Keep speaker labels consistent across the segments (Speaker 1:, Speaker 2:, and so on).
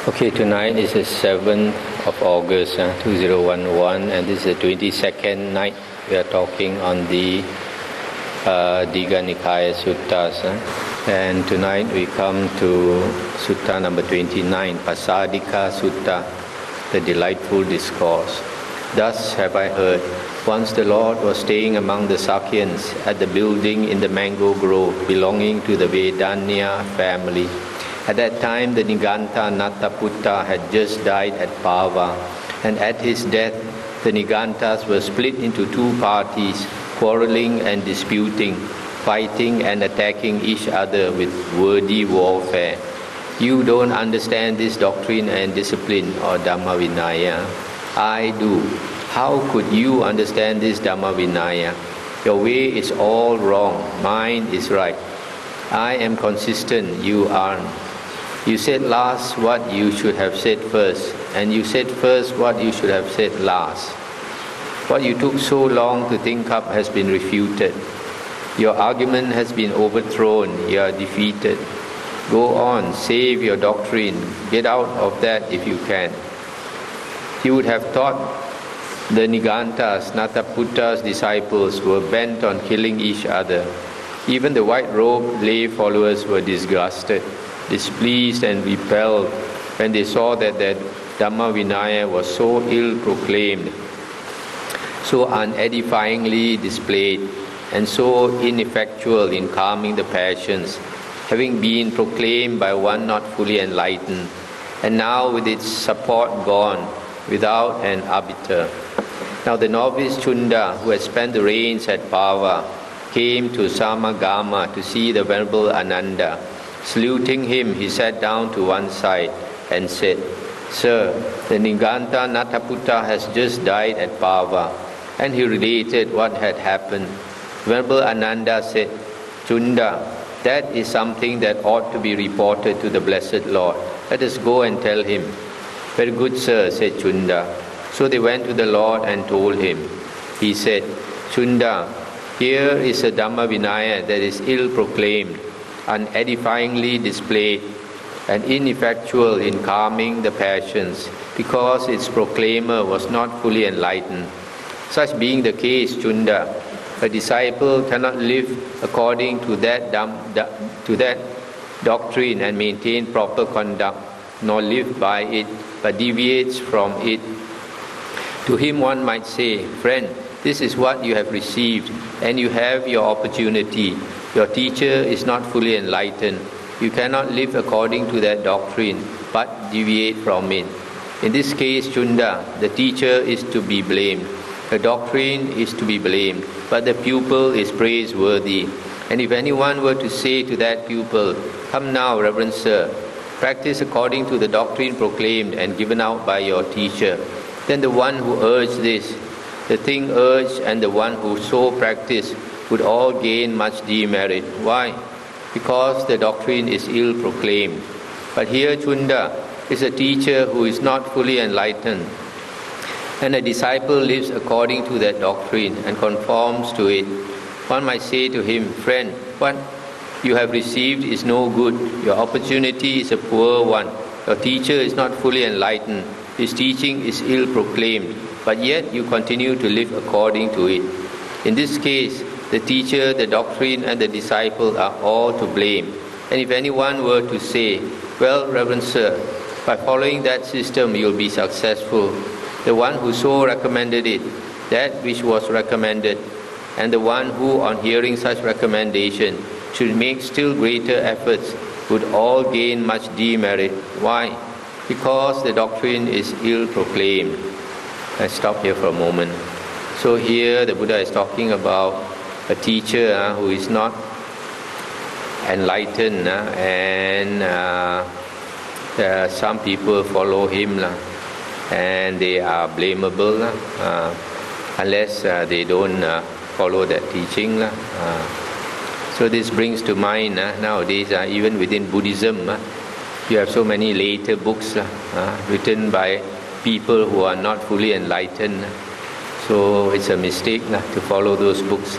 Speaker 1: Okay, tonight is the 7th of August 2011, and this is the 22nd night we are talking on the Digha Nikaya Suttas. And tonight we come to Sutta number 29, Pasadika Sutta, the delightful discourse. Thus have I heard, once the Lord was staying among the Sakyans at the building in the mango grove belonging to the Vedanya family. At that time, the Niganta Nataputta had just died at Pava, and at his death, the Nigantas were split into two parties, quarreling and disputing, fighting and attacking each other with wordy warfare. You don't understand this doctrine and discipline, or Dhammavinaya. I do. How could you understand this Dhammavinaya? Your way is all wrong. Mine is right. I am consistent. You aren't. You said last what you should have said first, and you said first what you should have said last. What you took so long to think up has been refuted. Your argument has been overthrown. You are defeated. Go on, save your doctrine. Get out of that if you can. You would have thought the Nigantas, Nataputta's disciples, were bent on killing each other. Even the white-robed lay followers were disgusted, displeased and repelled when they saw that their Dhammavinaya was so ill-proclaimed, so unedifyingly displayed, and so ineffectual in calming the passions, having been proclaimed by one not fully enlightened, and now with its support gone, without an arbiter. Now the novice Chunda, who had spent the rains at Pava, came to Samagama to see the Venerable Ananda. Saluting him, he sat down to one side and said, Sir, the Niganta Nataputta has just died at Pava. And he related what had happened. Venerable Ananda said, Chunda, that is something that ought to be reported to the Blessed Lord. Let us go and tell him. Very good, sir, said Chunda. So they went to the Lord and told him. He said, Chunda, here is a Dhammavinaya that is ill-proclaimed, unedifyingly displayed, and ineffectual in calming the passions, because its proclaimer was not fully enlightened. Such being the case, Chunda, a disciple cannot live according to that doctrine and maintain proper conduct, nor live by it, but deviates from it. To him one might say, Friend, this is what you have received, and you have your opportunity. Your teacher is not fully enlightened. You cannot live according to that doctrine, but deviate from it. In this case, Chunda, the teacher is to be blamed. The doctrine is to be blamed, but the pupil is praiseworthy. And if anyone were to say to that pupil, Come now, Reverend Sir, practice according to the doctrine proclaimed and given out by your teacher, then the one who urged this, the thing urged, and the one who so practiced would all gain much demerit. Why? Because the doctrine is ill-proclaimed. But here Chunda is a teacher who is not fully enlightened, and a disciple lives according to that doctrine and conforms to it. One might say to him, Friend, what you have received is no good. Your opportunity is a poor one. Your teacher is not fully enlightened. His teaching is ill-proclaimed, but yet you continue to live according to it. In this case, the teacher, the doctrine, and the disciple are all to blame. And if anyone were to say, Well, Reverend Sir, by following that system you will be successful, the one who so recommended it, that which was recommended, and the one who, on hearing such recommendation, should make still greater efforts, would all gain much demerit. Why? Because the doctrine is ill-proclaimed. I stop here for a moment. So here the Buddha is talking about a teacher who is not enlightened, and some people follow him, and they are blamable unless they don't follow that teaching. So this brings to mind nowadays, even within Buddhism, you have so many later books written by people who are not fully enlightened. So it's a mistake to follow those books.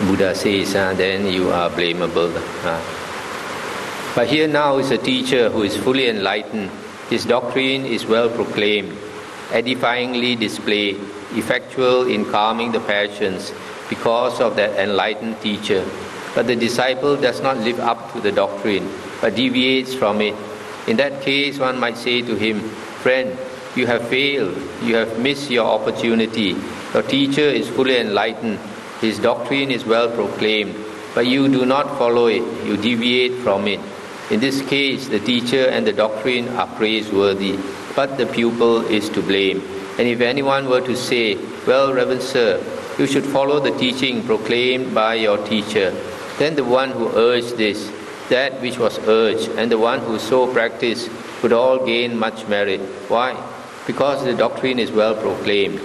Speaker 1: Buddha says, then you are blamable. But here now is a teacher who is fully enlightened. His doctrine is well proclaimed, edifyingly displayed, effectual in calming the passions because of that enlightened teacher. But the disciple does not live up to the doctrine, but deviates from it. In that case, one might say to him, "Friend, you have failed, you have missed your opportunity. Your teacher is fully enlightened, his doctrine is well proclaimed, but you do not follow it, you deviate from it. In this case, the teacher and the doctrine are praiseworthy, but the pupil is to blame. And if anyone were to say, 'Well, Reverend Sir, you should follow the teaching proclaimed by your teacher,' then the one who urged this, that which was urged, and the one who so practiced would all gain much merit. Why? Because the doctrine is well proclaimed.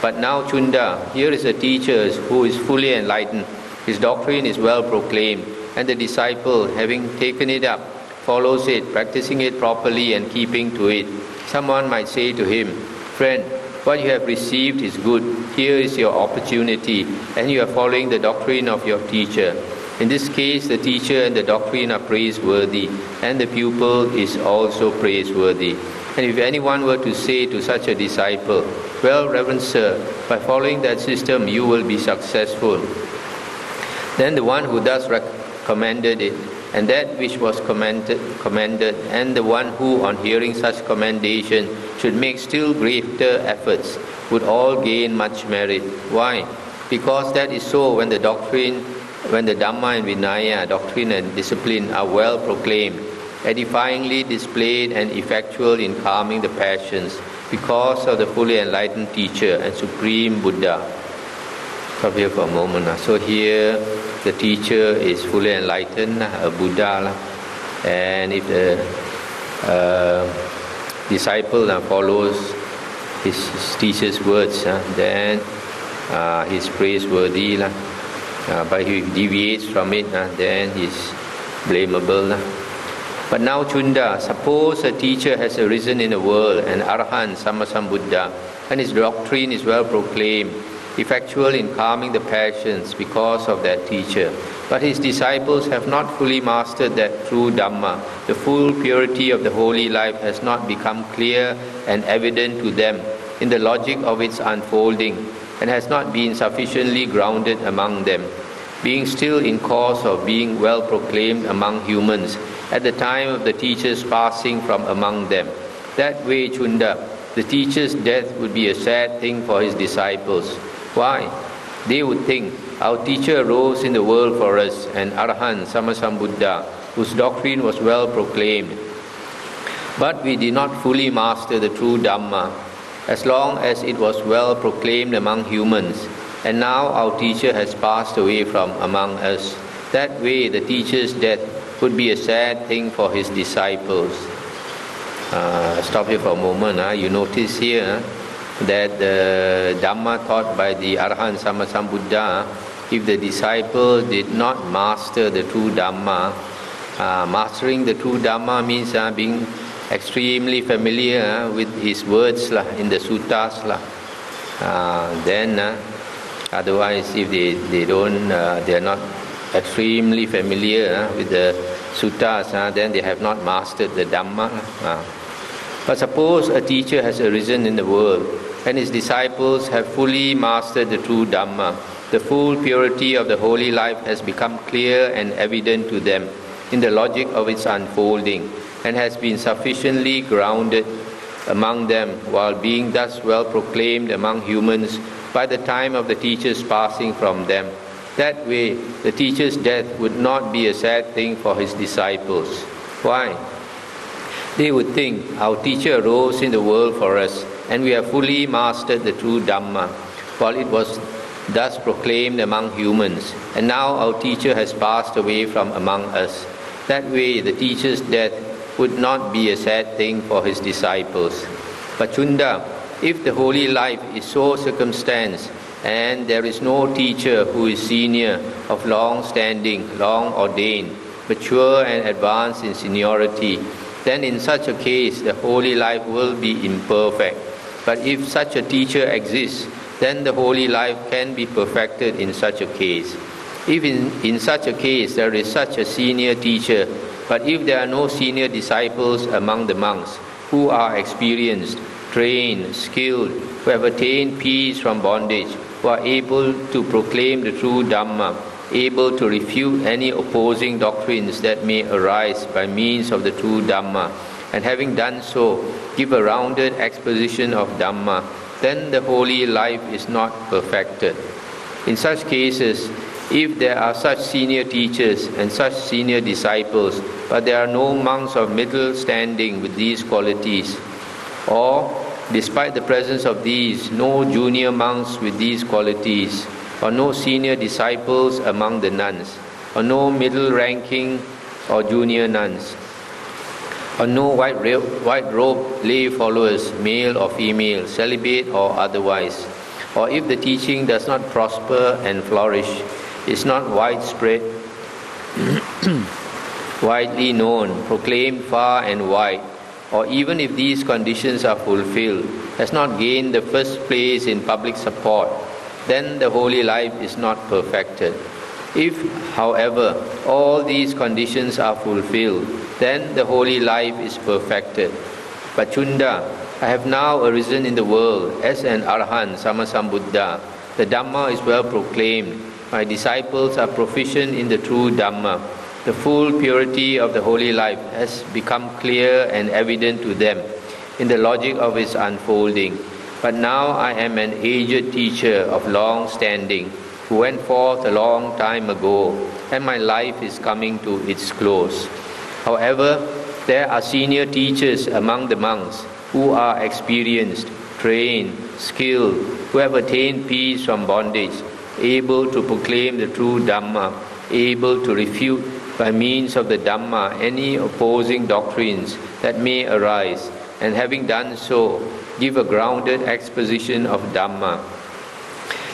Speaker 1: But now, Chunda, here is a teacher who is fully enlightened. His doctrine is well proclaimed, and the disciple, having taken it up, follows it, practicing it properly and keeping to it. Someone might say to him, 'Friend, what you have received is good. Here is your opportunity, and you are following the doctrine of your teacher.' In this case, the teacher and the doctrine are praiseworthy, and the pupil is also praiseworthy. And if anyone were to say to such a disciple, 'Well, Reverend Sir, by following that system you will be successful,' then the one who thus recommended it, and that which was commended, and the one who, on hearing such commendation, should make still greater efforts, would all gain much merit. Why? Because that is so when the Dhamma and Vinaya, doctrine and discipline, are well proclaimed, edifyingly displayed and effectual in calming the passions, because of the fully enlightened teacher and supreme Buddha." Stop here for a moment. So here the teacher is fully enlightened, a Buddha, and if the disciple follows his teacher's words, then he's praiseworthy. But if he deviates from it, then he's blamable. But now, Chunda, suppose a teacher has arisen in the world, an Arahant, Sammasambuddha, and his doctrine is well proclaimed, effectual in calming the passions because of that teacher. But his disciples have not fully mastered that true Dhamma. The full purity of the holy life has not become clear and evident to them in the logic of its unfolding, and has not been sufficiently grounded among them, being still in course of being well proclaimed among humans at the time of the teacher's passing from among them. That way, Chunda, the teacher's death would be a sad thing for his disciples. Why? They would think, "Our teacher rose in the world for us, an Arahant, Sammasambuddha, whose doctrine was well proclaimed. But we did not fully master the true Dhamma, as long as it was well proclaimed among humans, and now our teacher has passed away from among us. That way, the teacher's death would be a sad thing for his disciples." Stop here for a moment. You notice here that the Dhamma taught by the Arahant Sammasambuddha, if the disciple did not master the true Dhamma, mastering the true Dhamma means being extremely familiar with his words in the suttas. Then otherwise, if they are not extremely familiar with the suttas, then they have not mastered the Dhamma. But suppose a teacher has arisen in the world, and his disciples have fully mastered the true Dhamma. The full purity of the holy life has become clear and evident to them in the logic of its unfolding, and has been sufficiently grounded among them, while being thus well proclaimed among humans by the time of the teacher's passing from them. That way, the teacher's death would not be a sad thing for his disciples. Why? They would think, "Our teacher rose in the world for us, and we have fully mastered the true Dhamma, while it was thus proclaimed among humans, and now our teacher has passed away from among us. That way, the teacher's death would not be a sad thing for his disciples." But Chunda, if the holy life is so circumstanced, and there is no teacher who is senior, of long standing, long ordained, mature and advanced in seniority, then in such a case the holy life will be imperfect. But if such a teacher exists, then the holy life can be perfected in such a case. If in such a case there is such a senior teacher, But if there are no senior disciples among the monks who are experienced, trained, skilled, who have attained peace from bondage, who are able to proclaim the true Dhamma, able to refute any opposing doctrines that may arise by means of the true Dhamma, and having done so, give a rounded exposition of Dhamma, then the holy life is not perfected. In such cases, if there are such senior teachers and such senior disciples, but there are no monks of middle standing with these qualities, or, despite the presence of these, no junior monks with these qualities, or no senior disciples among the nuns, or no middle ranking or junior nuns, or no white robe lay followers, male or female, celibate or otherwise, or if the teaching does not prosper and flourish, is not widespread, widely known, proclaimed far and wide, or even if these conditions are fulfilled, has not gained the first place in public support, then the holy life is not perfected. If, however, all these conditions are fulfilled, then the holy life is perfected. But Chunda, I have now arisen in the world as an Arahant Sammasambuddha. The Dhamma is well proclaimed. My disciples are proficient in the true Dhamma. The full purity of the holy life has become clear and evident to them in the logic of its unfolding. But now I am an aged teacher of long standing, who went forth a long time ago, and my life is coming to its close. However, there are senior teachers among the monks who are experienced, trained, skilled, who have attained peace from bondage, able to proclaim the true Dhamma, able to refute by means of the Dhamma any opposing doctrines that may arise, and having done so, give a grounded exposition of Dhamma.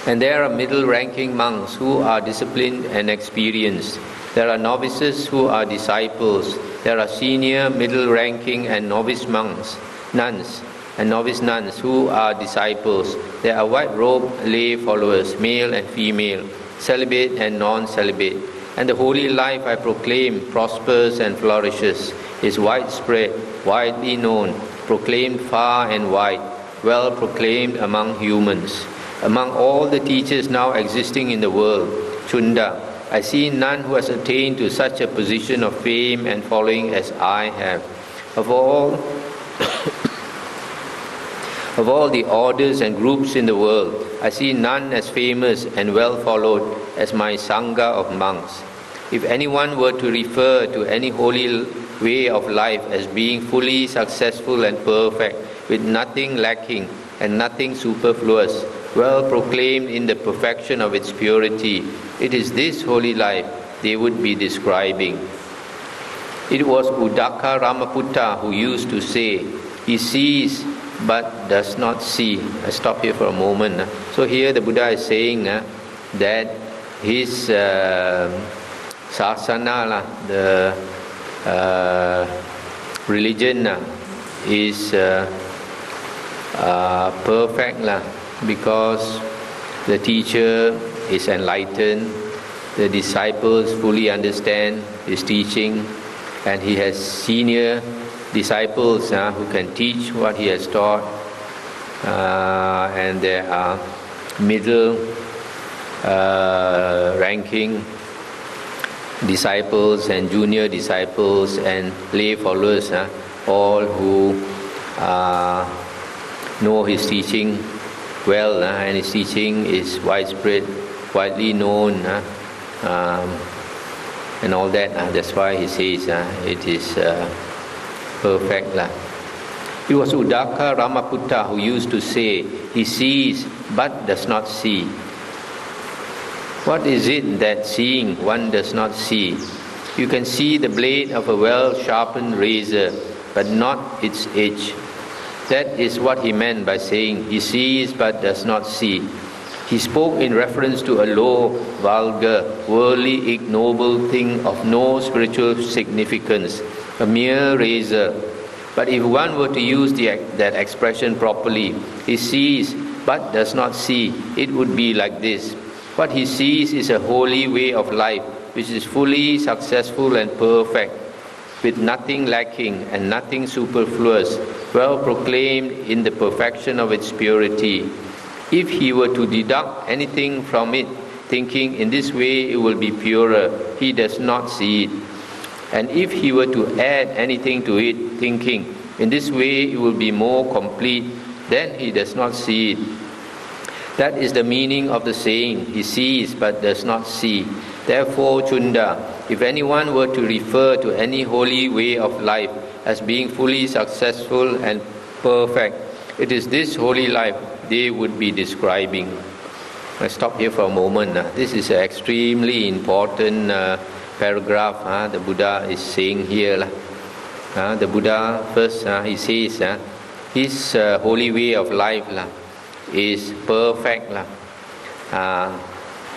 Speaker 1: And there are middle-ranking monks who are disciplined and experienced. There are novices who are disciples. There are senior, middle-ranking and novice monks, nuns, and novice nuns who are disciples. There are white-robed lay followers, male and female, celibate and non-celibate. And the holy life I proclaim prospers and flourishes, is widespread, widely known, proclaimed far and wide, well proclaimed among humans. Among all the teachers now existing in the world, Chunda, I see none who has attained to such a position of fame and following as I have. Of all of all the orders and groups in the world, I see none as famous and well followed as my Sangha of monks. If anyone were to refer to any holy way of life as being fully successful and perfect, with nothing lacking and nothing superfluous, well proclaimed in the perfection of its purity, it is this holy life they would be describing. It was Uddaka Ramaputta who used to say, he sees but does not see. I stop here for a moment. So here the Buddha is saying that his sasana, the religion is perfect because the teacher is enlightened, the disciples fully understand his teaching, and he has senior disciples who can teach what he has taught, and there are middle ranking disciples and junior disciples and lay followers, all who know his teaching well, and his teaching is widespread, widely known, and all that. That's why he says it is perfect. It was Uddaka Ramaputta who used to say, he sees but does not see. What is it that seeing one does not see? You can see the blade of a well-sharpened razor, but not its edge. That is what he meant by saying, he sees but does not see. He spoke in reference to a low, vulgar, worldly, ignoble thing of no spiritual significance, a mere razor. But if one were to use that expression properly, he sees but does not see, it would be like this. What he sees is a holy way of life, which is fully successful and perfect. with nothing lacking and nothing superfluous, well proclaimed in the perfection of its purity. If he were to deduct anything from it, thinking in this way it will be purer, he does not see it. And if he were to add anything to it, thinking in this way it will be more complete, then he does not see it. That is the meaning of the saying, he sees but does not see. Therefore, Chunda, if anyone were to refer to any holy way of life as being fully successful and perfect, it is this holy life they would be describing. I stop here for a moment. This is an extremely important paragraph the Buddha is saying here. The Buddha first, he says his holy way of life is perfect.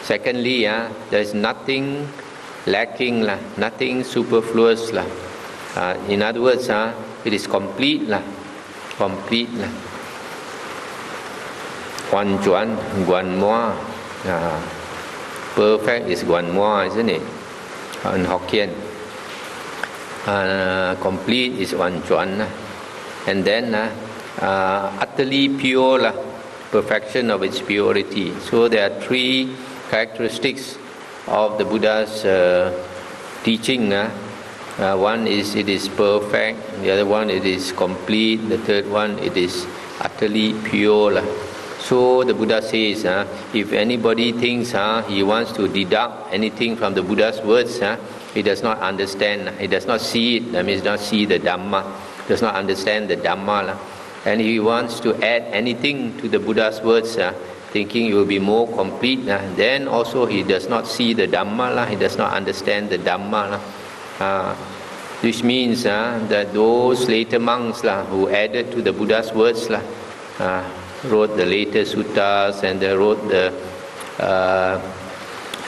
Speaker 1: Secondly, there is nothing lacking, nothing superfluous. In other words, it is complete. Complete. Hoàn chuẩn, hoàn moi. Perfect is hoàn moi, isn't it? In Hokkien. Complete is hoàn chuẩn. And then utterly pure, perfection of its purity. So there are three characteristics of the Buddha's teaching. One is it is perfect, the other one it is complete, the third one it is utterly pure. So the Buddha says, if anybody thinks he wants to deduct anything from the Buddha's words, he does not understand, he does not see it, that means not see the Dhamma, does not understand the Dhamma. And he wants to add anything to the Buddha's words, thinking it will be more complete, then also he does not see the Dhamma, he does not understand the Dhamma. Which means that those later monks who added to the Buddha's words, wrote the later suttas and they wrote the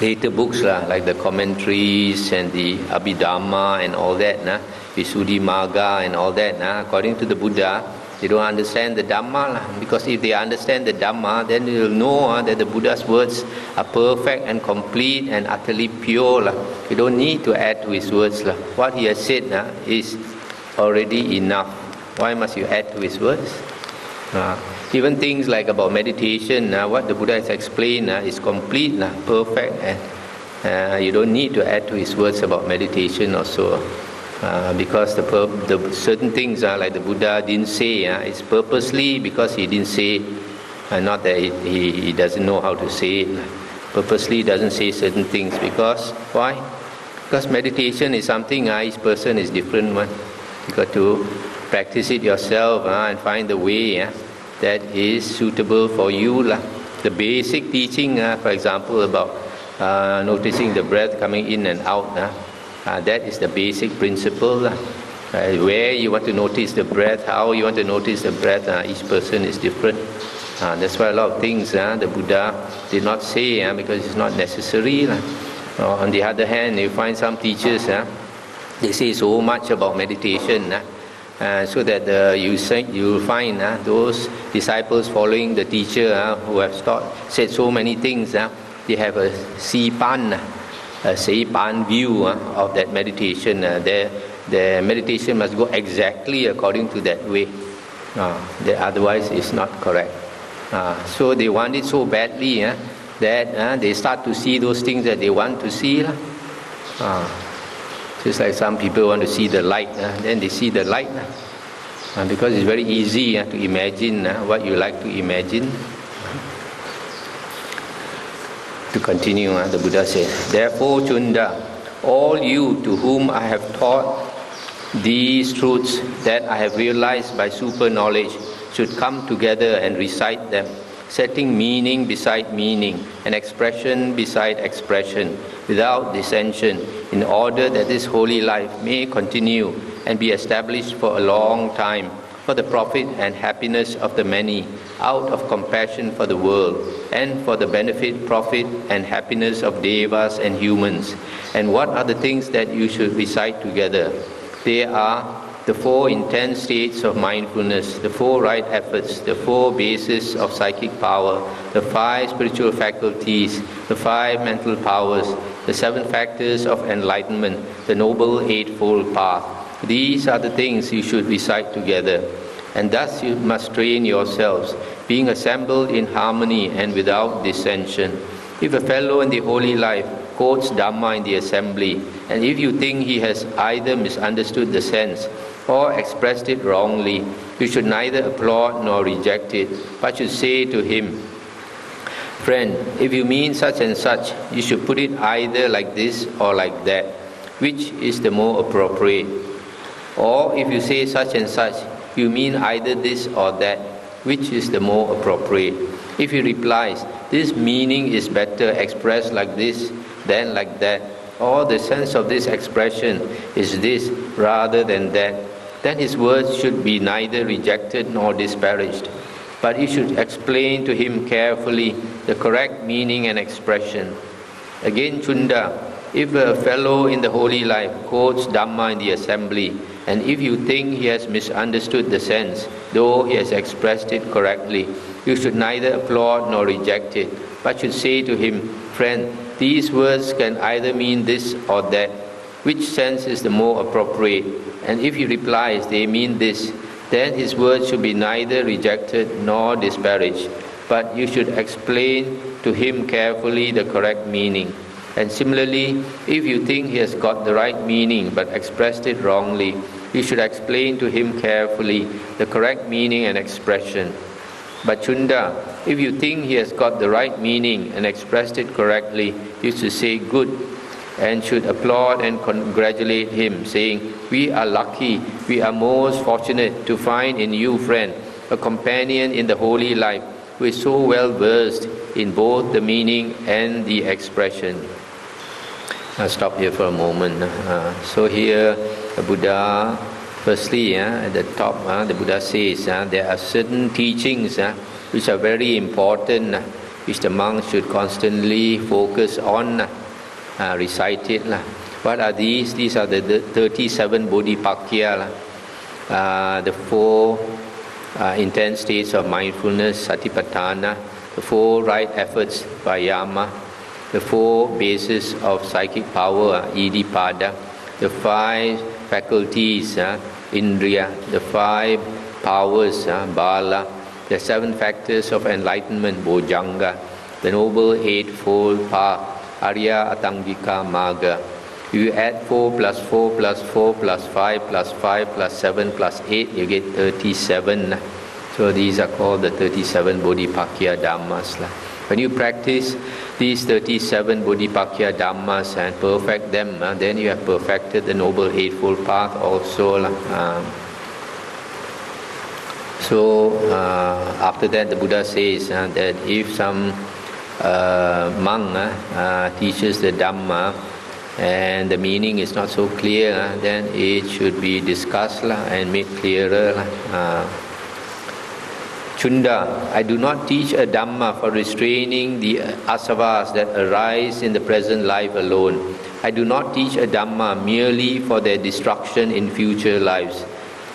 Speaker 1: later books like the commentaries and the Abhidhamma and all that, Visuddhimagga and all that, according to the Buddha, they don't understand the Dhamma, because if they understand the Dhamma, then they will know that the Buddha's words are perfect and complete and utterly pure. You don't need to add to his words. What he has said is already enough. Why must you add to his words? Even things like about meditation, what the Buddha has explained is complete, perfect, and you don't need to add to his words about meditation also. Because the certain things like the Buddha didn't say, it's purposely because he didn't say, not that he doesn't know how to say it. Purposely doesn't say certain things because why? Because meditation is something each person is different one. You got to practice it yourself and find the way that is suitable for you. The basic teaching, for example, about noticing the breath coming in and out. That is the basic principle. Where you want to notice the breath, how you want to notice the breath, each person is different. That's why a lot of things the Buddha did not say because it's not necessary. On the other hand, you find some teachers, they say so much about meditation, so that you will find those disciples following the teacher who have said so many things, they have a Seipan view of that meditation. Their meditation must go exactly according to that way. Otherwise it's not correct. So they want it so badly that they start to see those things that they want to see. Just like some people want to see the light, then they see the light. Because it's very easy to imagine what you like to imagine. To continue, the Buddha says, therefore, Chunda, all you to whom I have taught these truths that I have realized by super knowledge should come together and recite them, setting meaning beside meaning and expression beside expression, without dissension, in order that this holy life may continue and be established for a long time, for the profit and happiness of the many, out of compassion for the world, and for the benefit, profit, and happiness of devas and humans. And what are the things that you should recite together? They are the 4 intense states of mindfulness, the 4 right efforts, the 4 bases of psychic power, the 5 spiritual faculties, the 5 mental powers, the 7 factors of enlightenment, the Noble Eightfold Path, These are the things you should recite together. And thus you must train yourselves, being assembled in harmony and without dissension. If a fellow in the holy life quotes Dhamma in the assembly, and if you think he has either misunderstood the sense or expressed it wrongly, you should neither applaud nor reject it, but should say to him, "Friend, if you mean such and such, you should put it either like this or like that. Which is the more appropriate? Or if you say such and such, you mean either this or that. Which is the more appropriate?" If he replies, "This meaning is better expressed like this than like that," or "the sense of this expression is this rather than that," then his words should be neither rejected nor disparaged, but you should explain to him carefully the correct meaning and expression. Again, Chunda, if a fellow in the holy life quotes Dhamma in the assembly, and if you think he has misunderstood the sense, though he has expressed it correctly, you should neither applaud nor reject it, but should say to him, "Friend, these words can either mean this or that. Which sense is the more appropriate?" And if he replies, "They mean this," then his words should be neither rejected nor disparaged, but you should explain to him carefully the correct meaning. And similarly, if you think he has got the right meaning but expressed it wrongly, you should explain to him carefully the correct meaning and expression. But Chunda, if you think he has got the right meaning and expressed it correctly, you should say good, and should applaud and congratulate him, saying, "We are lucky, we are most fortunate to find in you, friend, a companion in the holy life who is so well versed in both the meaning and the expression." I'll stop here for a moment. So here the Buddha, firstly, at the top, the Buddha says there are certain teachings which are very important, which the monks should constantly focus on, recite it. What are these? These are the 37 Bodhipakya, the 4 intense states of mindfulness, Satipatthana, the 4 right efforts, Vayama, the 4 bases of psychic power, Iddhipada, the 5 faculties, Indriya, the 5 powers, Bala, the 7 factors of enlightenment, Bojjhanga, the Noble Eightfold Path, Arya Atangika Magga. You add 4 plus 4 plus 4 plus 5 plus 5 plus 7 plus 8, you get 37. So these are called the 37 Bodhipakya Dhammas. When you practice these 37 Bodhipakya Dhammas and perfect them, then you have perfected the Noble Eightfold Path also. After that, the Buddha says that if some monk teaches the Dhamma and the meaning is not so clear, then it should be discussed and made clearer. Chunda, I do not teach a Dhamma for restraining the asavas that arise in the present life alone. I do not teach a Dhamma merely for their destruction in future lives,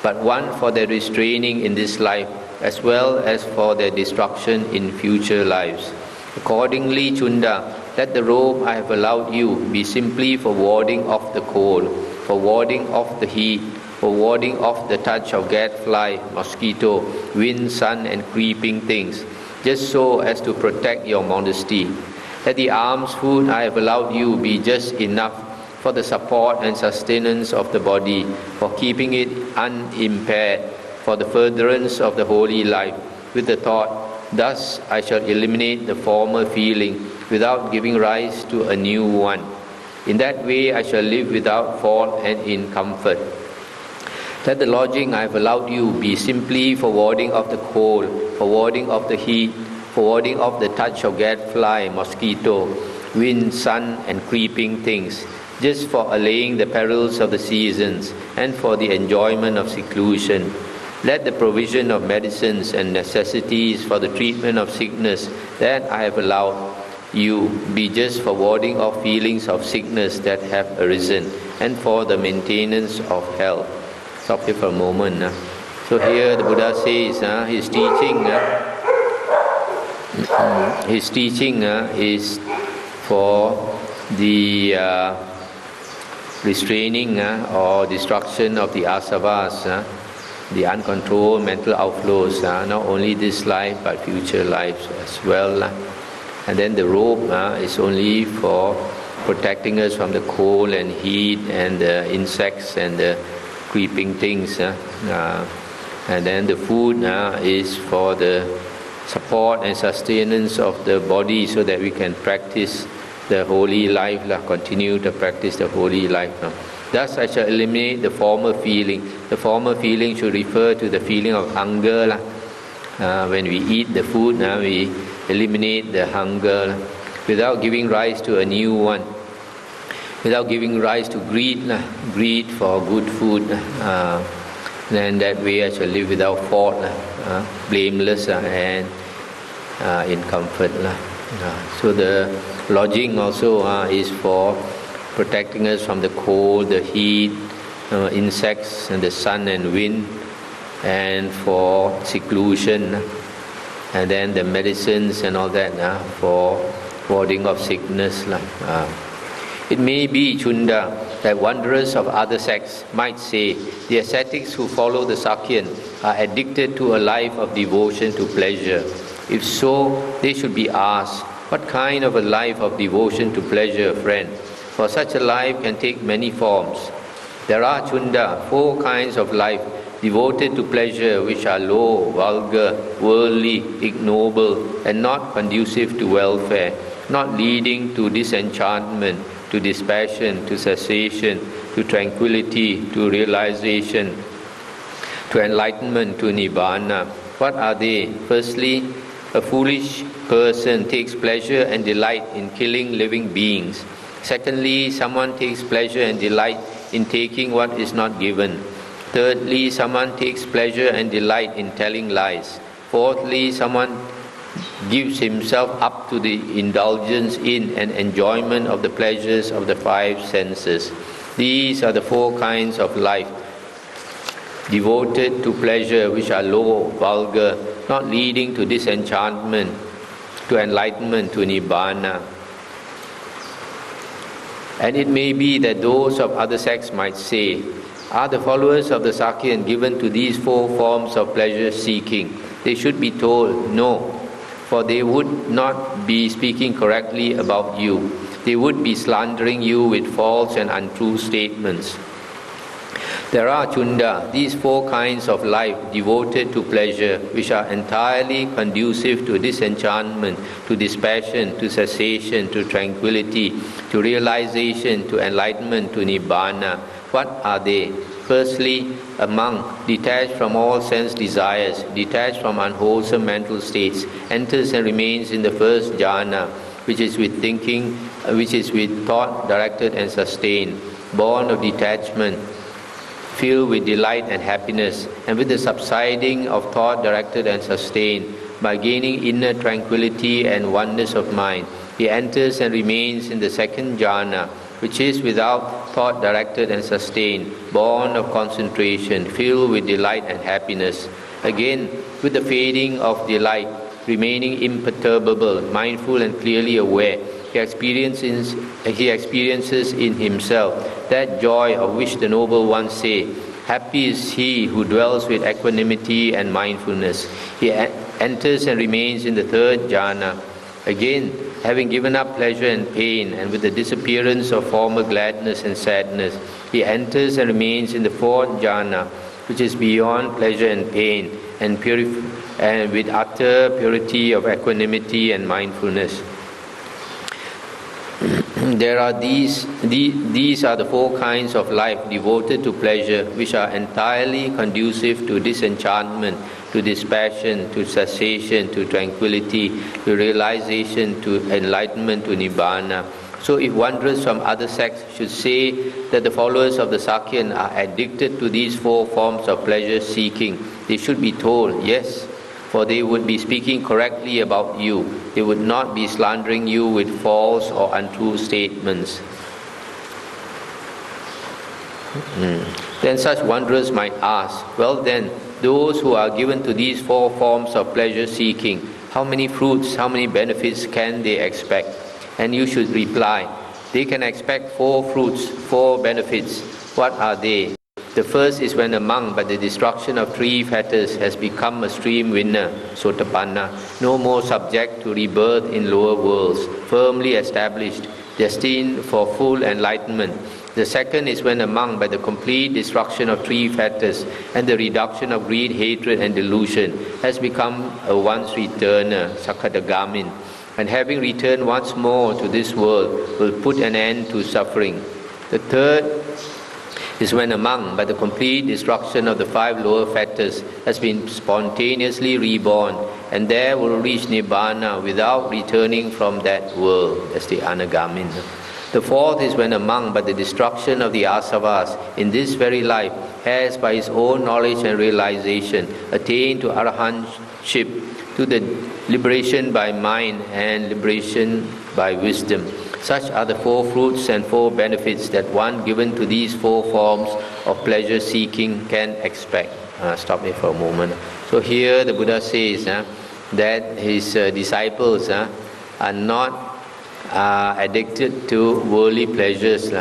Speaker 1: but one for their restraining in this life as well as for their destruction in future lives. Accordingly, Chunda, let the robe I have allowed you be simply for warding off the cold, for warding off the heat, for warding off the touch of gadfly, mosquito, wind, sun and creeping things, just so as to protect your modesty. Let the alms food I have allowed you be just enough for the support and sustenance of the body, for keeping it unimpaired, for the furtherance of the holy life, with the thought, thus I shall eliminate the former feeling without giving rise to a new one. In that way I shall live without fault and in comfort. Let the lodging I have allowed you be simply for warding off the cold, for warding off the heat, for warding off the touch of gadfly, mosquito, wind, sun and creeping things, just for allaying the perils of the seasons and for the enjoyment of seclusion. Let the provision of medicines and necessities for the treatment of sickness that I have allowed you be just for warding off feelings of sickness that have arisen and for the maintenance of health. Stop here for a moment. So here the Buddha says his teaching is for the restraining or destruction of the asavas, the uncontrolled mental outflows, not only this life but future lives as well. And then the robe is only for protecting us from the cold and heat and the insects and the creeping things. And then the food is for the support and sustenance of the body, so that we can practice the holy life, continue to practice the holy life. Thus I shall eliminate the former feeling. The former feeling should refer to the feeling of hunger. When we eat the food, we eliminate the hunger without giving rise to a new one, without giving rise to greed for good food. Then that way I shall live without fault, blameless and in comfort. So the lodging also is for protecting us from the cold, the heat, insects and the sun and wind, and for seclusion. And then the medicines and all that for warding off sickness. It may be, Chunda, that wanderers of other sects might say the ascetics who follow the Sakyan are addicted to a life of devotion to pleasure. If so, they should be asked, what kind of a life of devotion to pleasure, friend? For such a life can take many forms. There are, Chunda, 4 kinds of life devoted to pleasure, which are low, vulgar, worldly, ignoble, and not conducive to welfare, not leading to disenchantment, to dispassion, to cessation, to tranquility, to realization, to enlightenment, to nibbana. What are they? Firstly, a foolish person takes pleasure and delight in killing living beings. Secondly, someone takes pleasure and delight in taking what is not given. Thirdly, someone takes pleasure and delight in telling lies. Fourthly, someone gives himself up to the indulgence in and enjoyment of the pleasures of the 5 senses. These are the 4 kinds of life devoted to pleasure, which are low, vulgar, not leading to disenchantment, to enlightenment, to nibbana. And it may be that those of other sects might say, are the followers of the Sakyan given to these 4 forms of pleasure seeking? They should be told, no, for they would not be speaking correctly about you. They would be slandering you with false and untrue statements. There are, Chunda, these 4 kinds of life devoted to pleasure, which are entirely conducive to disenchantment, to dispassion, to cessation, to tranquility, to realization, to enlightenment, to nibbana. What are they? Firstly, a monk, detached from all sense desires, detached from unwholesome mental states, enters and remains in the first jhana, which is with thinking, which is with thought directed and sustained, born of detachment, filled with delight and happiness, and with the subsiding of thought directed and sustained, by gaining inner tranquility and oneness of mind, he enters and remains in the second jhana, which is without thought directed and sustained, born of concentration, filled with delight and happiness. Again, with the fading of delight, remaining imperturbable, mindful and clearly aware, he experiences in himself that joy of which the noble ones say, happy is he who dwells with equanimity and mindfulness. He enters and remains in the third jhana. Again, having given up pleasure and pain, and with the disappearance of former gladness and sadness, he enters and remains in the fourth jhana, which is beyond pleasure and pain, and with utter purity of equanimity and mindfulness. There are these are the 4 kinds of life devoted to pleasure, which are entirely conducive to disenchantment, to dispassion, to cessation, to tranquility, to realization, to enlightenment, to nibbana. So if wanderers from other sects should say that the followers of the Sakyan are addicted to these 4 forms of pleasure seeking, they should be told, yes, for they would be speaking correctly about you. They would not be slandering you with false or untrue statements. Then such wanderers might ask, well then, those who are given to these 4 forms of pleasure seeking, how many fruits, how many benefits can they expect? And you should reply, They can expect 4 fruits, 4 benefits. What are they? The first is when a monk, by the destruction of 3 fetters, has become a stream winner, Sotapanna, no more subject to rebirth in lower worlds, firmly established, destined for full enlightenment. The second is when a monk, by the complete destruction of 3 fetters and the reduction of greed, hatred and delusion, has become a once returner, Sakadagamin, and having returned once more to this world, will put an end to suffering. The third is when a monk, by the complete destruction of the 5 lower fetters, has been spontaneously reborn, and there will reach Nibbana without returning from that world. That's the Anagamin. The fourth is when a monk, by the destruction of the asavas in this very life, has by his own knowledge and realization attained to arahantship, to the liberation by mind and liberation by wisdom. Such are the 4 fruits and 4 benefits that one given to these 4 forms of pleasure seeking can expect. Stop here for a moment. So here the Buddha says that his disciples are not addicted to worldly pleasures,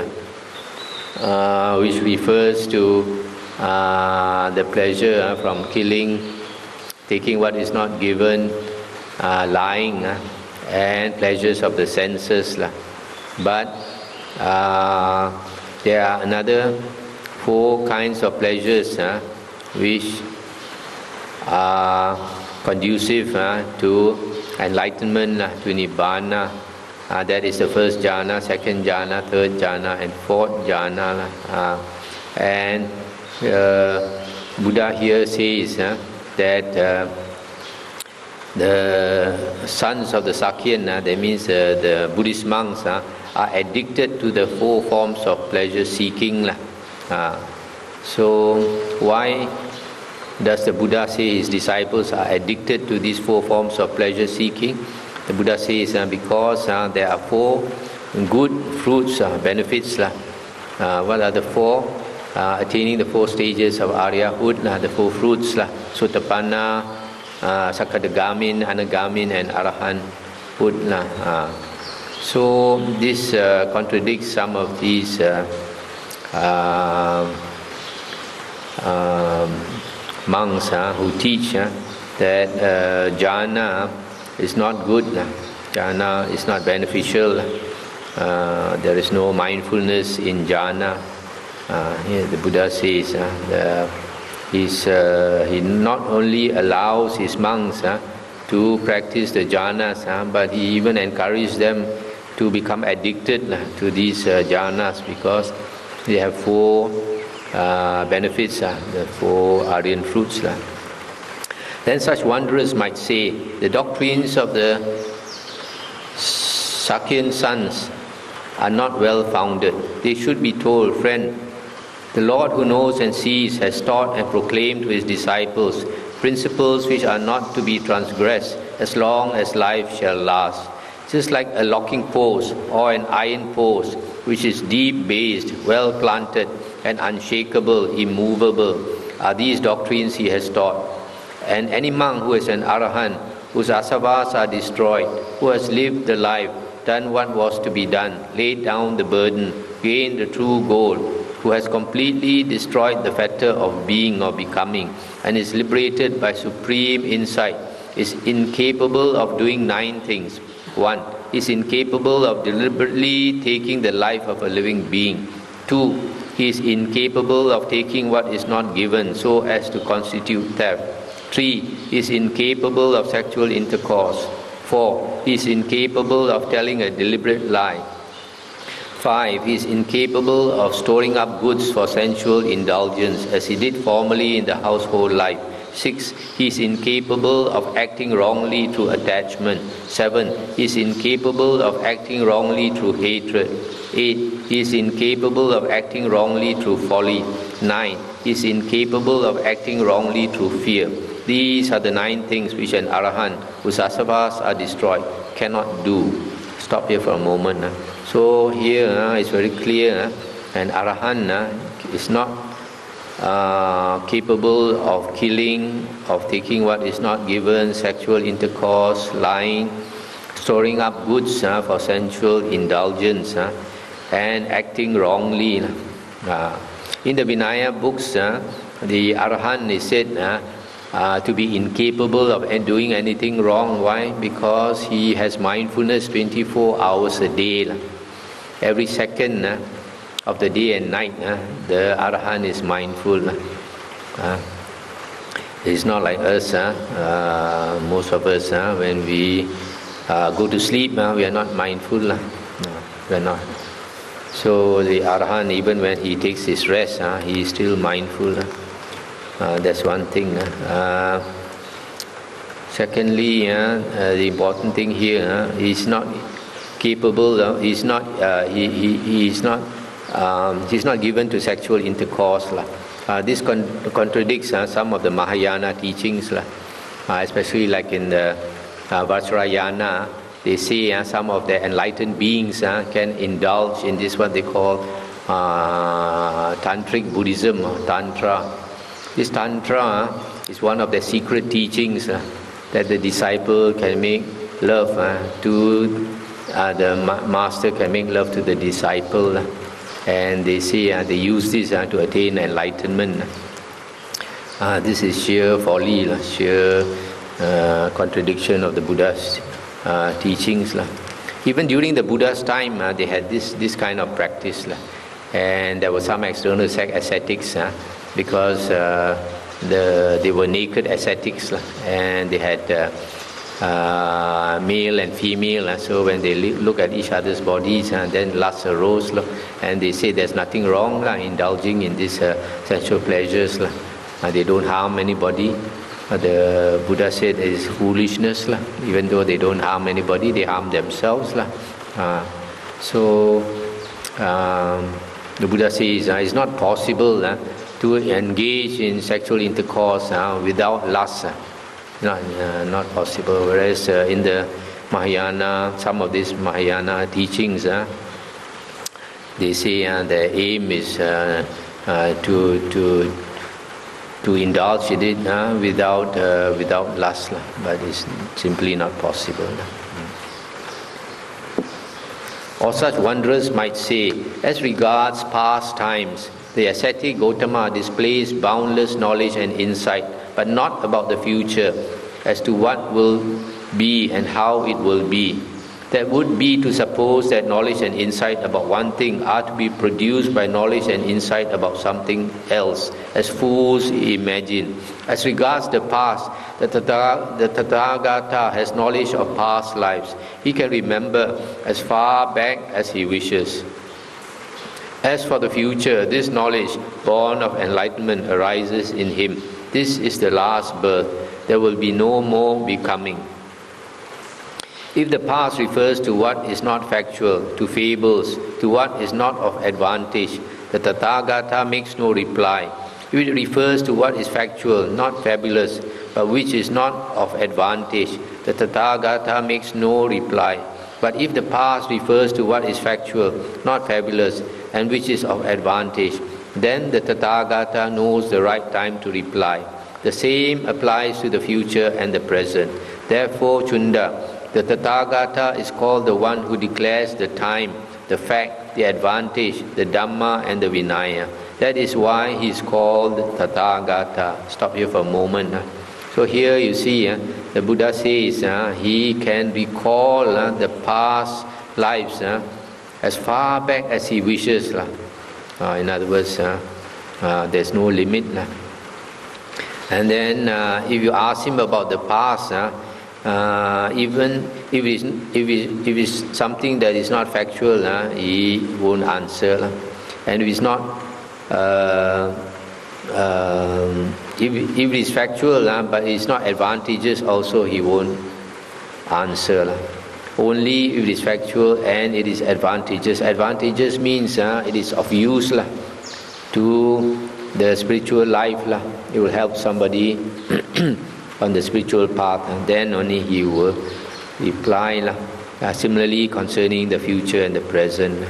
Speaker 1: which refers to the pleasure from killing, taking what is not given, lying, and pleasures of the senses. But there are another 4 kinds of pleasures which are conducive to enlightenment, to Nibbana. That is the first jhana, second jhana, third jhana, and fourth jhana. And Buddha here says that the sons of the Sakyan, that means the Buddhist monks, are addicted to the 4 forms of pleasure seeking. So why does the Buddha say his disciples are addicted to these 4 forms of pleasure seeking? The Buddha says because there are 4 good fruits, benefits. What are the 4? Attaining the 4 stages of Aryahood, the 4 fruits, Sotapanna, Sakadagamin, Anagamin, and Arahanthood. So this contradicts some of these monks who teach that jhana is not good, jhana is not beneficial, there is no mindfulness in jhana. Here the Buddha says he not only allows his monks to practice the jhanas, but he even encourages them to become addicted to these jhanas, because they have 4 benefits, the 4 Aryan fruits. Then such wanderers might say, the doctrines of the Sakyan sons are not well founded. They should be told, friend, the Lord who knows and sees has taught and proclaimed to his disciples principles which are not to be transgressed as long as life shall last. Just like a locking post or an iron post which is deep based, well planted and unshakable, immovable, are these doctrines he has taught. And any monk who is an arahant, whose asavas are destroyed, who has lived the life, done what was to be done, laid down the burden, gained the true goal, who has completely destroyed the fetter of being or becoming, and is liberated by supreme insight, is incapable of doing 9 things. 1. Is incapable of deliberately taking the life of a living being. 2. He is incapable of taking what is not given so as to constitute theft. 3. Is incapable of sexual intercourse. 4. Is incapable of telling a deliberate lie. 5. He is incapable of storing up goods for sensual indulgence as he did formerly in the household life. 6. He is incapable of acting wrongly through attachment. 7. He is incapable of acting wrongly through hatred. 8. He is incapable of acting wrongly through folly. 9. He is incapable of acting wrongly through fear. These are the 9 things which an arahant, whose asavas are destroyed, cannot do. Stop here for a moment. So here it's very clear, an arahant is not capable of killing, of taking what is not given, sexual intercourse, lying, storing up goods for sensual indulgence. and acting wrongly. In the Vinaya books, the Arahant is said to be incapable of doing anything wrong. Why? Because he has mindfulness 24 hours a day. Every second of the day and night, the Arahant is mindful. It's not like us. Most of us, when we go to sleep, we are not mindful. No, we are not. So the Arahant, even when he takes his rest, he is still mindful. That's one thing. Secondly, the important thing here, he's not capable. He's not given to sexual intercourse. This contradicts some of the Mahayana teachings, especially like in the Vajrayana. They say some of the enlightened beings can indulge in this, what they call tantric Buddhism, or Tantra. This Tantra is one of the secret teachings that the disciple can make love to the master, can make love to the disciple. And they say they use this to attain enlightenment. This is sheer folly, sheer contradiction of the Buddha's teachings. Even during the Buddha's time, they had this kind of practice. And there were some external ascetics because they were naked ascetics, and they had male and female. So when they look at each other's bodies, then lust arose. And they say there's nothing wrong indulging in these sensual pleasures. They don't harm anybody. The Buddha said it is foolishness. Even though they don't harm anybody, they harm themselves. So the Buddha says it's not possible to engage in sexual intercourse without lust. Not possible. Whereas in the Mahayana, some of these Mahayana teachings, they say the aim is to indulge in it without lust, but it's simply not possible. Or such wanderers might say, as regards past times, the ascetic Gotama displays boundless knowledge and insight, but not about the future, as to what will be and how it will be. That would be to suppose that knowledge and insight about one thing are to be produced by knowledge and insight about something else, as fools imagine. As regards the past, the Tathagata has knowledge of past lives. He can remember as far back as he wishes. As for the future, this knowledge, born of enlightenment, arises in him. This is the last birth. There will be no more becoming. If the past refers to what is not factual, to fables, to what is not of advantage, the Tathagata makes no reply. If it refers to what is factual, not fabulous, but which is not of advantage, the Tathagata makes no reply. But if the past refers to what is factual, not fabulous, and which is of advantage, then the Tathagata knows the right time to reply. The same applies to the future and the present. Therefore, Chunda, the Tathagata is called the one who declares the time, the fact, the advantage, the Dhamma and the Vinaya. That is why he is called Tathagata. Stop here for a moment. So here you see, the Buddha says he can recall the past lives as far back as he wishes. In other words, there's no limit. And then if you ask him about the past, even if it's something that is not factual, he won't answer. And if it's not, if it is factual, but it's not advantageous, also he won't answer. Only if it is factual and it is advantageous. Advantageous means it is of use to the spiritual life. It will help somebody on the spiritual path, and then only he will reply. Similarly, concerning the future and the present.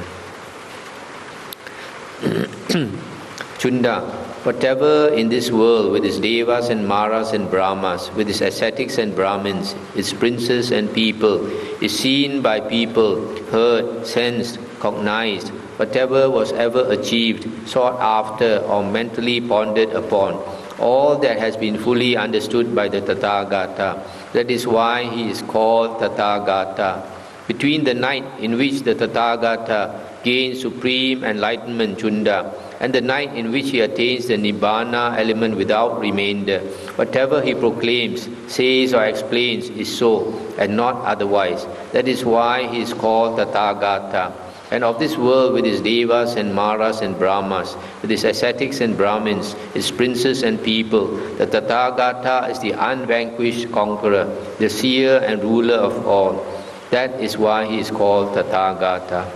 Speaker 1: Chunda, whatever in this world, with its devas and maras and brahmas, with its ascetics and brahmins, its princes and people, is seen by people, heard, sensed, cognized, whatever was ever achieved, sought after, or mentally pondered upon, all that has been fully understood by the Tathagata. That is why he is called Tathagata. Between the night in which the Tathagata gains supreme enlightenment, Chunda, and the night in which he attains the Nibbana element without remainder, whatever he proclaims, says or explains is so, and not otherwise. That is why he is called Tathagata. And of this world with its Devas and Maras and Brahmas, with its ascetics and Brahmins, its princes and people, the Tathagata is the unvanquished conqueror, the seer and ruler of all. That is why he is called Tathagata.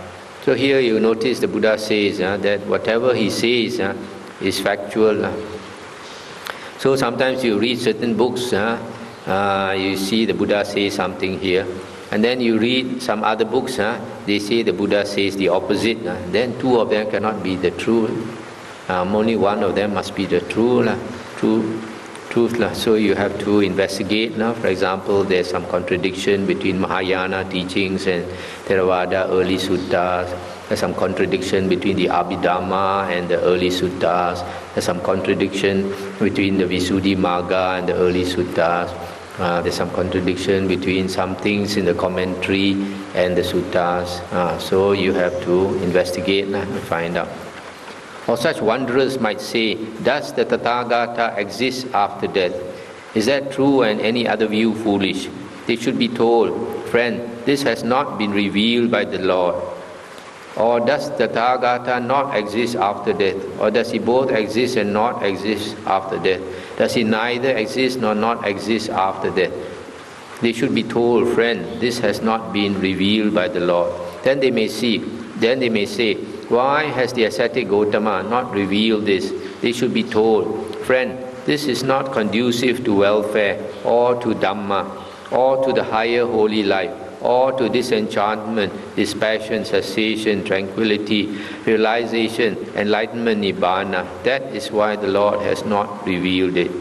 Speaker 1: So here you notice the Buddha says that whatever he says is factual. So sometimes you read certain books, you see the Buddha say something here, and then you read some other books, they say the Buddha says the opposite. Then two of them cannot be the truth. Only one of them must be the truth. So you have to investigate. For example, there's some contradiction between Mahayana teachings and Theravada early suttas. There's some contradiction between the Abhidhamma and the early suttas. There's some contradiction between the Visuddhimagga and the early suttas. There's some contradiction between some things in the commentary and the suttas. So you have to investigate and find out. Or such wanderers might say, does the Tathagata exist after death? Is that true and any other view foolish? They should be told, friend, this has not been revealed by the Lord. Or does the Tathagata not exist after death? Or does he both exist and not exist after death? Does he neither exist nor not exist after death? They should be told, friend, this has not been revealed by the Lord. Then they may say, why has the ascetic Gotama not revealed this? They should be told, friend, this is not conducive to welfare, or to Dhamma, or to the higher holy life, or to disenchantment, dispassion, cessation, tranquility, realization, enlightenment, Nibbana. That is why the Lord has not revealed it.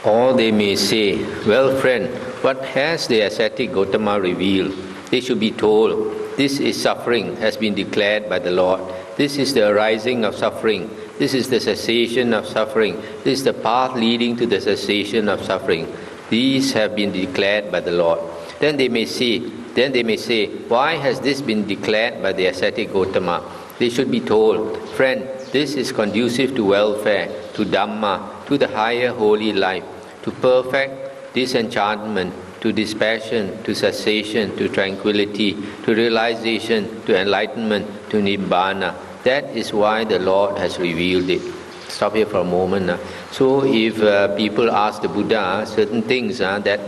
Speaker 1: Or they may say, well, friend, what has the ascetic Gotama revealed? They should be told, this is suffering, has been declared by the Lord. This is the arising of suffering. This is the cessation of suffering. This is the path leading to the cessation of suffering. These have been declared by the Lord. Then they may say, why has this been declared by the ascetic Gotama? They should be told, friend, this is conducive to welfare, to Dhamma, to the higher holy life, to perfect disenchantment, to dispassion, to cessation, to tranquility, to realization, to enlightenment, to Nibbana. That is why the Lord has revealed it. Stop here for a moment. So if people ask the Buddha certain things that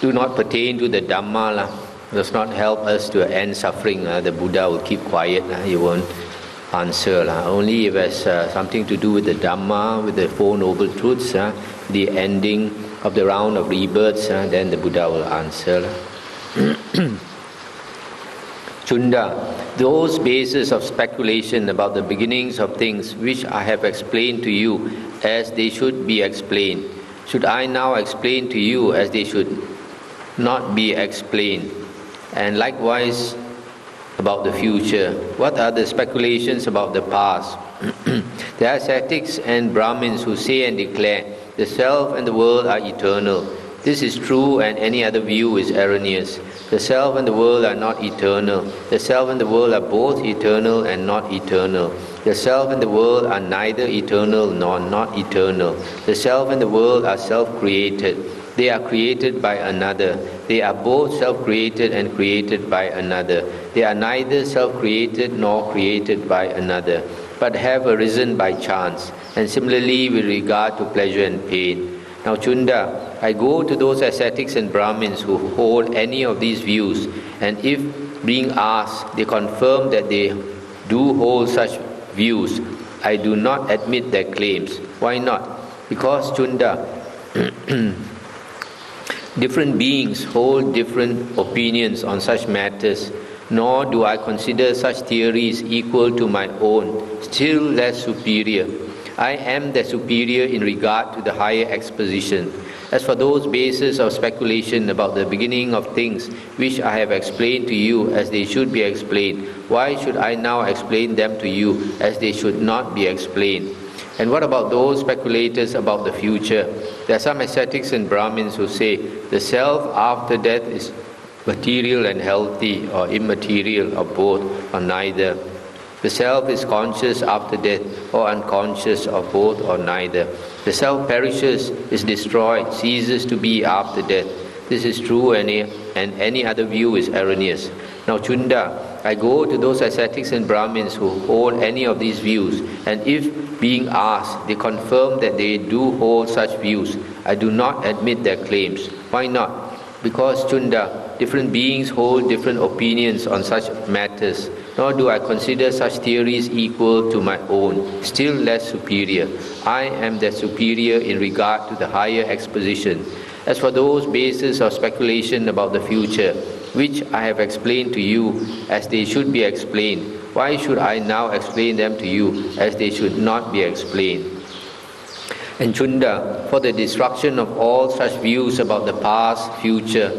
Speaker 1: do not pertain to the Dhamma, does not help us to end suffering, the Buddha will keep quiet. He won't answer. Only if it has something to do with the Dhamma, with the Four Noble Truths, the ending of the round of rebirths, then the Buddha will answer. Chunda, those bases of speculation about the beginnings of things which I have explained to you as they should be explained, should I now explain to you as they should not be explained? And likewise about the future, what are the speculations about the past? There are ascetics and Brahmins who say and declare, the self and the world are eternal. This is true and any other view is erroneous. The self and the world are not eternal. The self and the world are both eternal and not eternal. The self and the world are neither eternal nor not eternal. The self and the world are self-created. They are created by another. They are both self-created and created by another. They are neither self-created nor created by another, but have arisen by chance, and similarly with regard to pleasure and pain. Now Chunda, I go to those ascetics and Brahmins who hold any of these views, and if being asked, they confirm that they do hold such views, I do not admit their claims. Why not? Because Chunda, different beings hold different opinions on such matters, nor do I consider such theories equal to my own, still less superior. I am the superior in regard to the higher exposition. As for those bases of speculation about the beginning of things, which I have explained to you as they should be explained, why should I now explain them to you as they should not be explained? And what about those speculators about the future? There are some ascetics and Brahmins who say the self after death is material and healthy, or immaterial, or both, or neither. The self is conscious after death, or unconscious, or both, or neither. The self perishes, is destroyed, ceases to be after death. This is true, and any other view is erroneous. Now, Chunda, I go to those ascetics and Brahmins who hold any of these views, and if, being asked, they confirm that they do hold such views, I do not admit their claims. Why not? Because, Chunda, different beings hold different opinions on such matters, nor do I consider such theories equal to my own, still less superior. I am the superior in regard to the higher exposition. As for those bases of speculation about the future, which I have explained to you as they should be explained, why should I now explain them to you as they should not be explained? And Chunda, for the destruction of all such views about the past, future,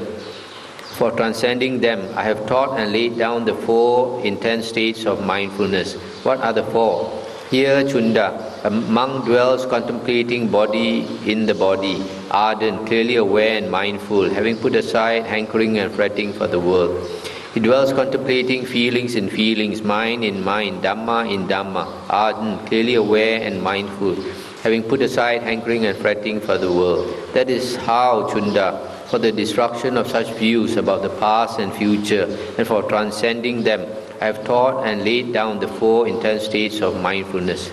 Speaker 1: for transcending them, I have taught and laid down the 4 intense states of mindfulness. What are the 4? Here, Chunda, a monk dwells contemplating body in the body, ardent, clearly aware and mindful, having put aside hankering and fretting for the world. He dwells contemplating feelings in feelings, mind in mind, Dhamma in Dhamma, ardent, clearly aware and mindful, having put aside hankering and fretting for the world. That is how, Chunda, for the destruction of such views about the past and future, and for transcending them, I have taught and laid down the 4 intense states of mindfulness.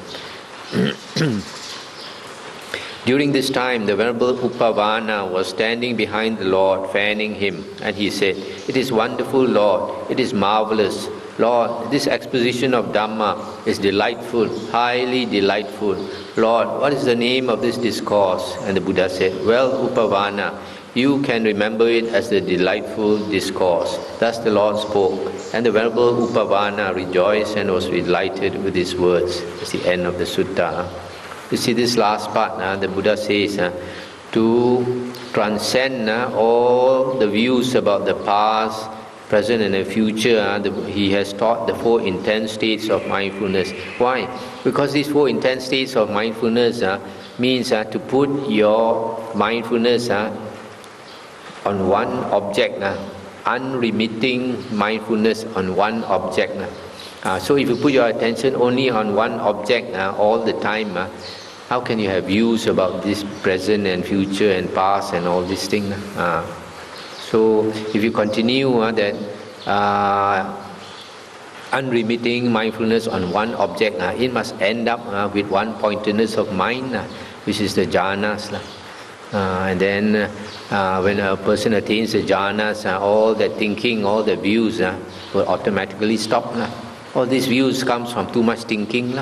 Speaker 1: During this time, the Venerable Upavana was standing behind the Lord, fanning him, and he said, "It is wonderful, Lord, it is marvelous. Lord, this exposition of Dhamma is delightful, highly delightful. Lord, what is the name of this discourse?" And the Buddha said, "Well, Upavana, you can remember it as the delightful discourse." Thus the Lord spoke, and the Venerable Upavana rejoiced and was delighted with his words. It's the end of the sutta. You see this last part, the Buddha says, to transcend all the views about the past, present and the future, he has taught the 4 intense states of mindfulness. Why? Because these 4 intense states of mindfulness means to put your mindfulness on one object, unremitting mindfulness on one object. So if you put your attention only on one object all the time, how can you have views about this present and future and past and all these things? So if you continue that unremitting mindfulness on one object, it must end up with one pointedness of mind, which is the jhanas. And then when a person attains the jhanas, all the thinking, all the views will automatically stop. All these views comes from too much thinking.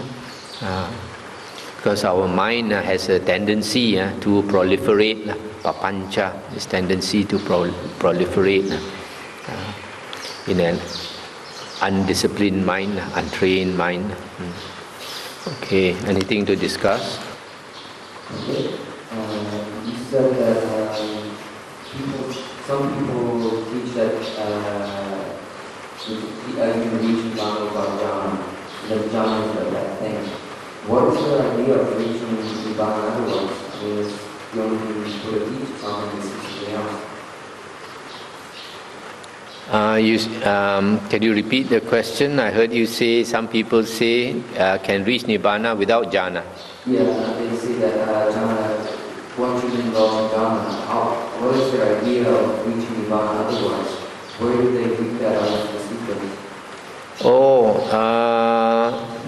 Speaker 1: Because our mind has a tendency to proliferate, papancha, this tendency to proliferate in an undisciplined mind, untrained mind. Okay, anything to discuss?
Speaker 2: Okay. You said that some people teach that you can reach Nibbana without jhana, that jhana is a bad thing. What is the idea of reaching Nibbana otherwise? I mean, it's the only thing you could teach something is something else.
Speaker 1: Can you repeat the question? I heard you say some people say can reach Nibbana without jhana.
Speaker 2: Yeah, they say that jhana, what should involve jhana? What is their idea of reaching Nibbana otherwise? Where do they pick that out of the sequence?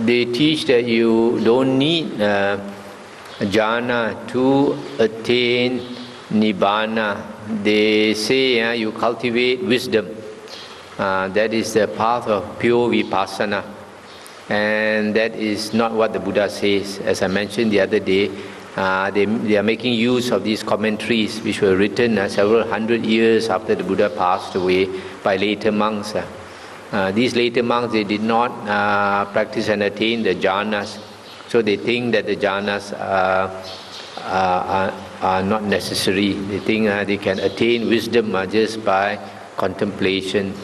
Speaker 1: They teach that you don't need jhana to attain Nibbana. They say you cultivate wisdom. That is the path of pure vipassana. And that is not what the Buddha says. As I mentioned the other day, they are making use of these commentaries which were written several hundred years after the Buddha passed away by later monks. These later monks, they did not practice and attain the jhanas. So they think that the jhanas are not necessary. They think they can attain wisdom just by contemplation.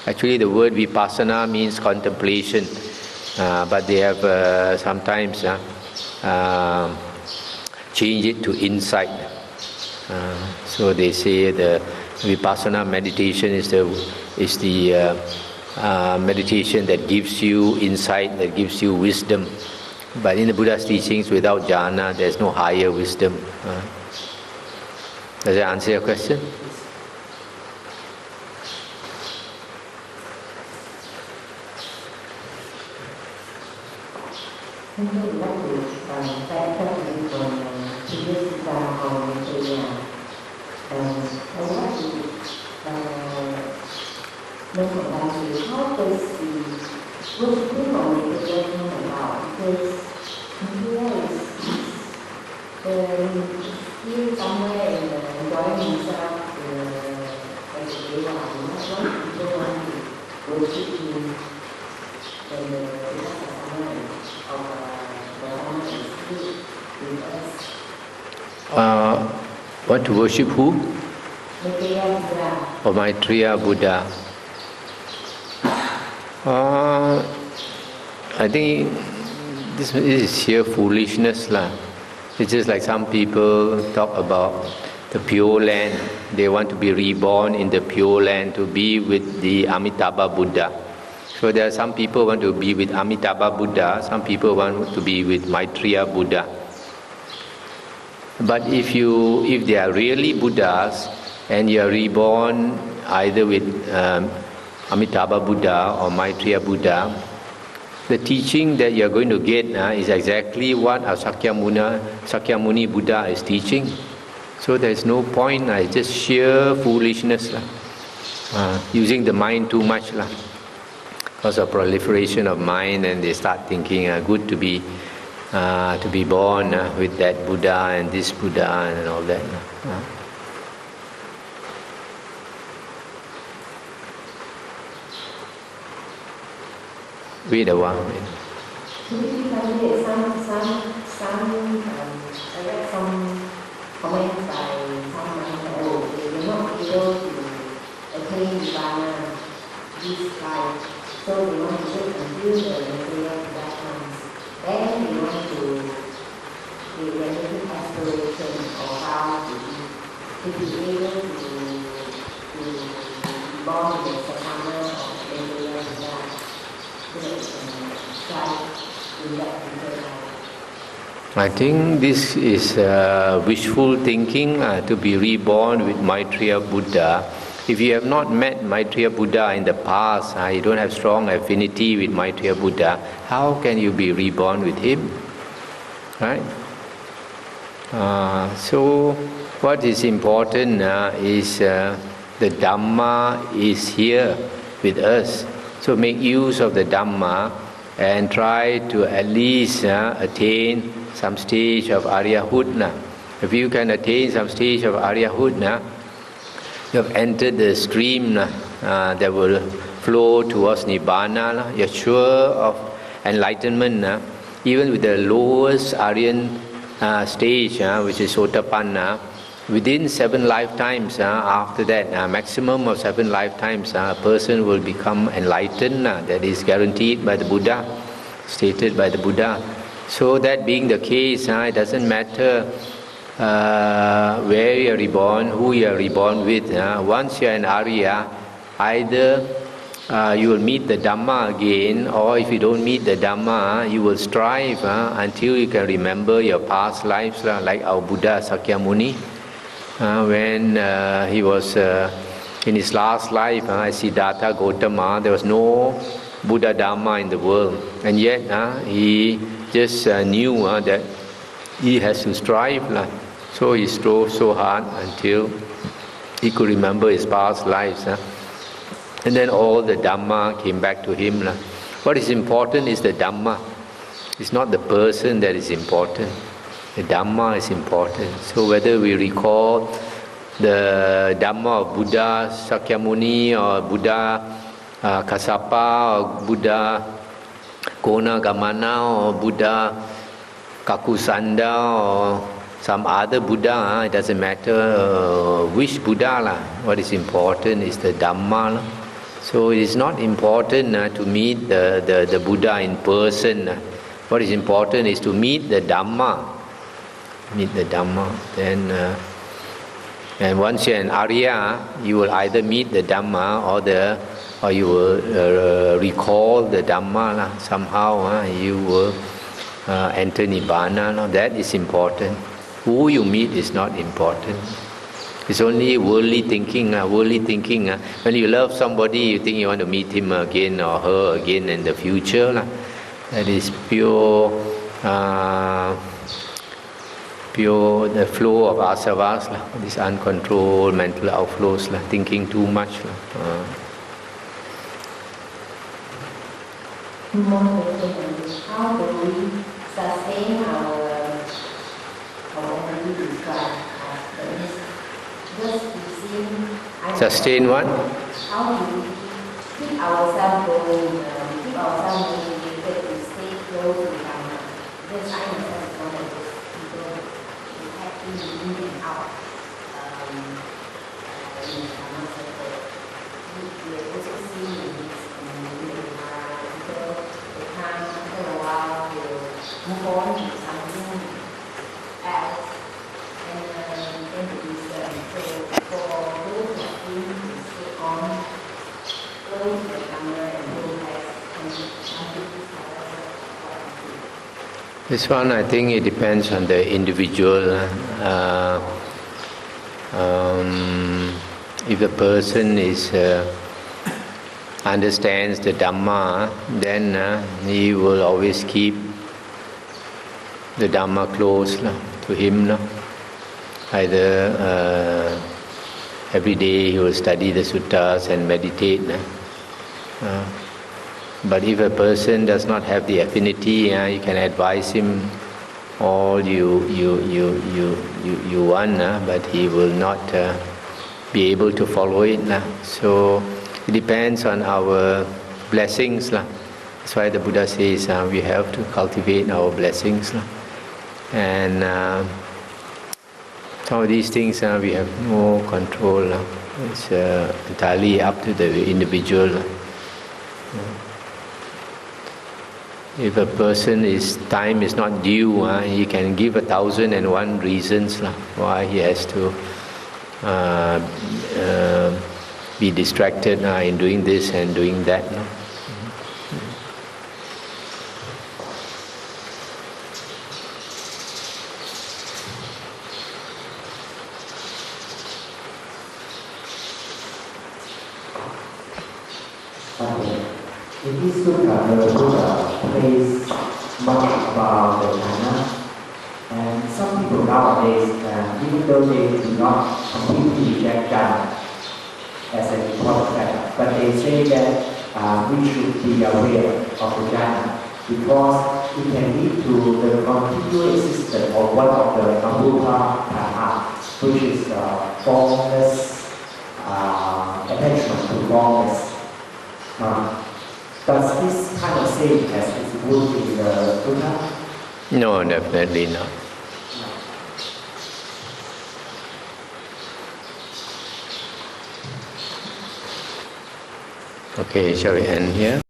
Speaker 1: Actually, the word vipassana means contemplation, but they have sometimes change it to insight. So they say the vipassana meditation is the meditation that gives you insight, that gives you wisdom. But in the Buddha's teachings, without jhana, there's no higher wisdom. Does that answer your question? Want to worship who? Or Maitreya Buddha. I think this is sheer foolishness lah. It's just like some people talk about the Pure Land. They want to be reborn in the Pure Land to be with the Amitabha Buddha. So there are some people want to be with Amitabha Buddha, some people want to be with Maitreya Buddha. But if they are really Buddhas and you are reborn either with Amitabha Buddha or Maitreya Buddha, the teaching that you are going to get is exactly what our Sakyamuni Buddha is teaching. So there is no point, it's just sheer foolishness, using the mind too much. Because of proliferation of mind, and they start thinking good to be born with that Buddha and this Buddha and all that. Wait a while.
Speaker 3: I read some comments by some monks that they were not able to attain Nirvana this life, so they want to wait until the material life comes. Then they want to making aspiration of how to be able to be born in the Sakama of material life.
Speaker 1: I think this is wishful thinking to be reborn with Maitreya Buddha. If you have not met Maitreya Buddha in the past, you don't have strong affinity with Maitreya Buddha, how can you be reborn with him? Right? So what is important is the Dhamma is here with us. So make use of the Dhamma and try to at least attain some stage of Aryahood. If you can attain some stage of Aryahood, you have entered the stream that will flow towards Nibbana. You're sure of enlightenment. Even with the lowest Aryan stage, which is Sotapanna, within 7 lifetimes, after that, maximum of 7 lifetimes, a person will become enlightened. That is guaranteed by the Buddha, stated by the Buddha. So that being the case, it doesn't matter where you are reborn, who you are reborn with. Once you are an Arya, either you will meet the Dhamma again, or if you don't meet the Dhamma, you will strive until you can remember your past lives, like our Buddha Sakyamuni. When he was in his last life, Siddhartha Gotama, there was no Buddha Dhamma in the world, and yet he just knew that he has to strive. So he strove so hard until he could remember his past lives. And then all the Dhamma came back to him. What is important is the Dhamma. It's not the person that is important. The Dhamma is important. So whether we recall the Dhamma of Buddha Sakyamuni or Buddha Kassapa or Buddha Kona Gamana or Buddha Kakusanda or some other Buddha, it doesn't matter which Buddha. What is important is the Dhamma. So it is not important to meet the Buddha in person. What is important is to meet the Dhamma. Meet the Dhamma. Then, and once you're an Arya, you will either meet the Dhamma or you will recall the Dhamma. Somehow you will enter Nibbana. That is important. Who you meet is not important. It's only worldly thinking. When you love somebody, you think you want to meet him again or her again in the future. That is pure the flow of asavas, this uncontrolled mental outflows, thinking too much.
Speaker 3: How do we sustain our energy described as the
Speaker 1: sustain what?
Speaker 3: How do we keep ourselves going, keep ourselves motivated to stay close to Dhamma? Because I myself is one of those people who have been in and out in the Dhamma circle. We are also seeing in this Vihara, people, they come after a while, they will move on to something else, and then it is so for those who are keen to stay on close to the Dhamma and who has
Speaker 1: This one, I think it depends on the individual. If a person understands the Dhamma, then he will always keep the Dhamma close to him. Either every day he will study the suttas and meditate. But if a person does not have the affinity, you can advise him all you want, but he will not be able to follow it. So it depends on our blessings. That's why the Buddha says we have to cultivate our blessings. And some of these things we have no control. It's entirely up to the individual. If a person's time is not due, he can give 1,001 reasons why he has to be distracted in doing this and doing that.
Speaker 2: In this sutta, the Buddha plays much about the jhana, and some people nowadays, even though they do not completely reject jhana as an important factor, but they say that we should be aware of the jhana because it can lead to the continual existence of one of the Dhammavuddho dhamma, which is formless attachment to formless. Does this kind of saying has its root in the Buddha?
Speaker 1: No, definitely not. Okay, shall we end here?